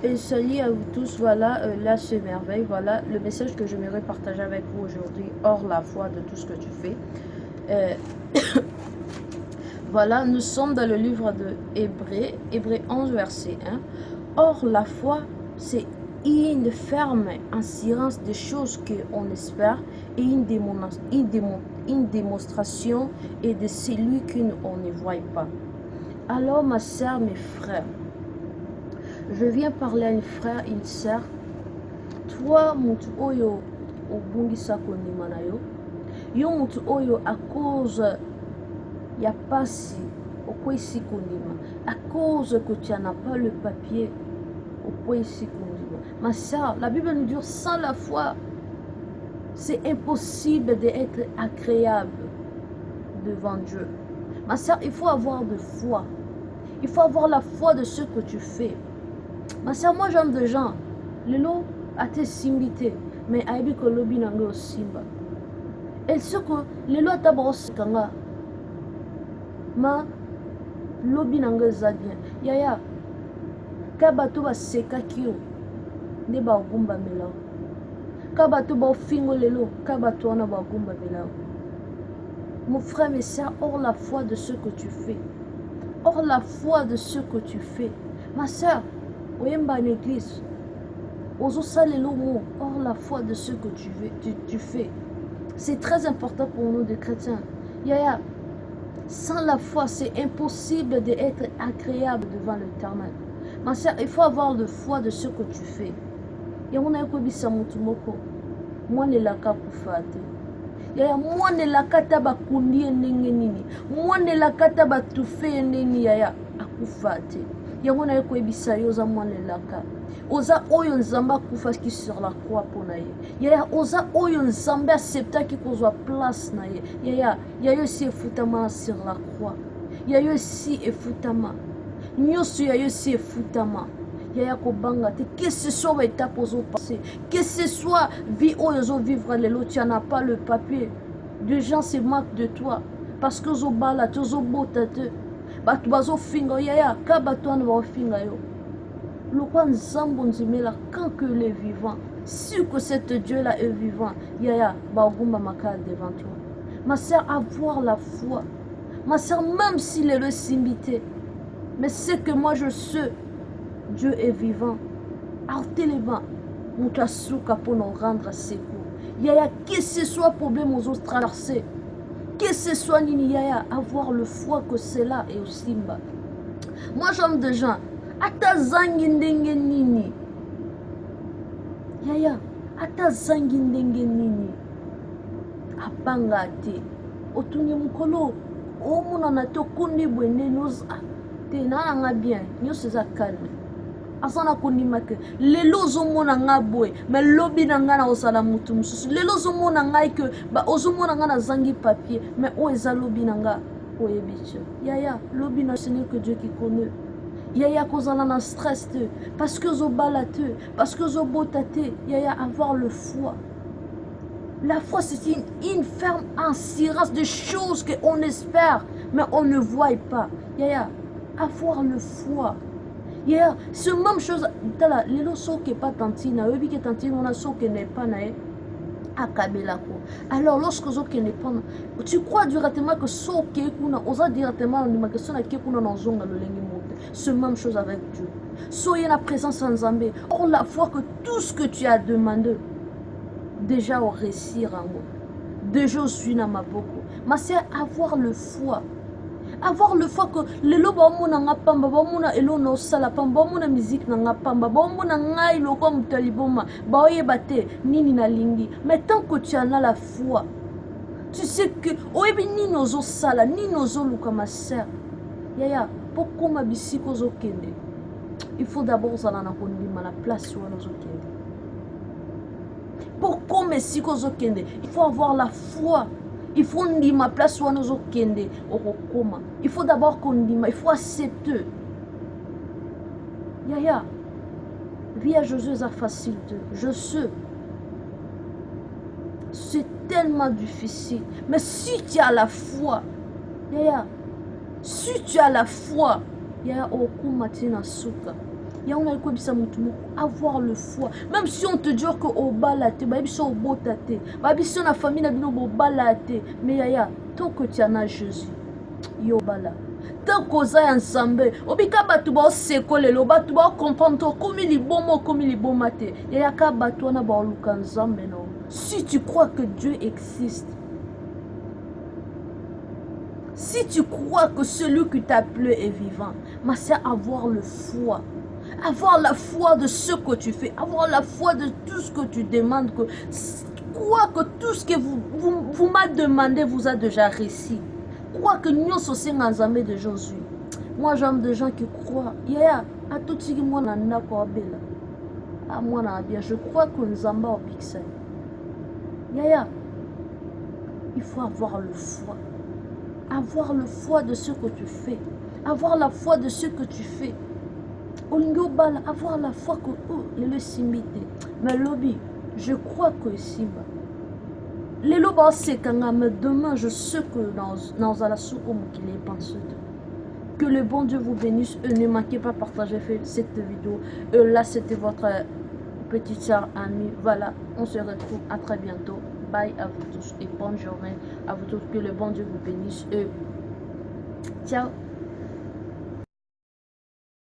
Et salut à vous tous, voilà, là c'est merveille, voilà le message que j'aimerais partager avec vous aujourd'hui, hors la foi de tout ce que tu fais. Euh, voilà, nous sommes dans le livre de Hébreux 11, verset 1. Or la foi, c'est une ferme assurance des choses qu'on espère et une démonstration et de celui qu'on ne voit pas. Alors ma soeur, mes frères, je viens parler à une frère, une sœur. Toi mutu oyo obungisa kondima na yo, yo mutu oyo à cause ya pasi okwesi kondima, à cause que tu n'as pas le papier okwesi kondima. Ma soeur, la Bible nous dit sans la foi c'est impossible d'être agréable devant Dieu. Ma soeur, il faut avoir de foi. Il faut avoir la foi de ce que tu fais. Ma soeur, moi j'aime des gens. Le lot a été simbité, mais aibi que lobi nango simba. Et ce que le lot a brossé kanga, ma lobi nango zabien. Yaya, kabato ba seka kio, ne ba gumba melao. Kabato ba fingo lelo, kabato na ba gumba melao. Mon frère, mes sœurs, hors la foi de ce que tu fais. Hors la foi de ce que tu fais. Ma sœur, oyemba l'église. Hors la foi de ce que tu fais. C'est très important pour nous, des chrétiens. Yaya, sans la foi, c'est impossible d'être agréable devant l'Éternel. Ma soeur, il faut avoir la foi de ce que tu fais. Moi, ne la kapufate. Yaya, moi, ne la kataba kundi nini. Moi, ne la kataba tufe nini yaya akufate. Yango na yeko ebisa yoza moi ne la ka. Oza oyo nzamba kufaki sur la croix pour naye. Yaya oza oyo nzamba accepta ki kozwa place naye. Yaya yayo si efutama sur la croix. Yayo si efutama. Nyosu yayo si efutama. Yaya kobanga te que ce soit étape ozo passer, que ce soit vie oyo vivre les lots, tu n'as pas le papier. Des gens se moquent de toi parce que ozo bala te ozo bota te. Batu bazo finga yaya ka batu an ba finga yo. Lokwa nzambo nzimela quand que les vivants, si que cet Dieu là est vivant, yaya ba gumba makal devant toi. Ma sœur, avoir la foi. Ma sœur, même s'il est le simbité, mais c'est que moi je sais Dieu est vivant. Arte les mains. Moutasuka pour nous rendre secours. Yaya, que ce soit problème aux autres traversés. Que ce soit nini yaya, avoir le foi que c'est là et au simba. Moi j'aime des gens. Ata zangi ndenge nini. Yaya, ata zangi ndenge nini. Apanga te. Otuni mukolo. Omuna na to kundi bwene noza. Te na nga bien. Nyo seza calme. Asana kondima ke lelo ozomona nga boye mais lobi na nga na osala mutu mususu lelo ozomona ngai ke ba ozomona nga na zangi papier mais o eza lobi na nga oyebi yaya lobi na ce n'est que Dieu qui connaît. Yaya kozala na stress te parce que ozobala te parce que ozobota te yaya avoir le foi. La foi c'est une ferme assurance de choses qu'on espère mais on ne voit pas. Yaya avoir le foi. Yeah, c'est la même chose. Les lots qui pas tantine, oui que tantine on a so qui n'est pas naé à Kabelako. Alors lorsque zo qui n'est pas, tu crois directement que so qui kuna, osa directement on dit que so na qui kuna dans zonga le lengi monte. C'est la même chose avec Dieu. Soyez la présence en Zambé. Or la foi que tout ce que tu as demandé déjà au réussir en moi. Déjà je suis dans ma boko. Mais c'est avoir le foi. Avoir le foi que les loba mona ngapamba ba mona elo no sala pamba mona musique na ngapamba ba mona ngai lo comme taliboma ba oyebate nini na lingi mais tant que tu en as la foi tu sais que oyebi nini ozo sala nini ozo luka ma sœur yaya pourquoi ma bisiko zo kende il faut d'abord sala na kondima la place où ozo kende pourquoi mes siko zo kende il faut avoir la foi. Il faut dire ma place où nous kende okokoma. Il faut d'abord qu'on dise, il faut accepter. Yaya, vie à Josué est facile. Je sais. C'est tellement difficile. Mais si tu as la foi, Yaya, si tu as la foi, Yaya okuma tina suka. avoir le foi. Même si on te dit que au balate, au botate, si on a famille au balate, mais yaya, tant que tu en as Jésus, yo bala. Tant que tu as ensemble, obika batu ba sekole lo batu ba comprendre comme il bon comme il bon maté. Yaya ka batu na ba luka nzambe no. Si tu crois que Dieu existe, si tu crois que celui qui t'a appelé est vivant, mais c'est avoir le foi. Avoir la foi de ce que tu fais. Avoir la foi de tout ce que tu demandes. Crois que tout ce que vous m'avez demandé vous a déjà réussi. Crois que nous sommes ensemble de Jésus. Moi, j'aime des gens qui croient. Yeah, à tout ce qui moi n'a pas belle. À moi n'a bien. Je crois que nous sommes au pixel. Yeah, il faut avoir le foi. Avoir le foi de ce que tu fais. Avoir la foi de ce que tu fais. Avoir la foi que le simite. Mais lobby, je crois que Simba. Les lobas c'est quand mais demain je sais que dans la soupe qu'il est pensé. Que le bon Dieu vous bénisse. Et ne manquez pas de partager cette vidéo. Là c'était votre petite soeur amie. Voilà, on se retrouve à très bientôt. Bye à vous tous et bonne journée à vous tous. Que le bon Dieu vous bénisse. Ciao.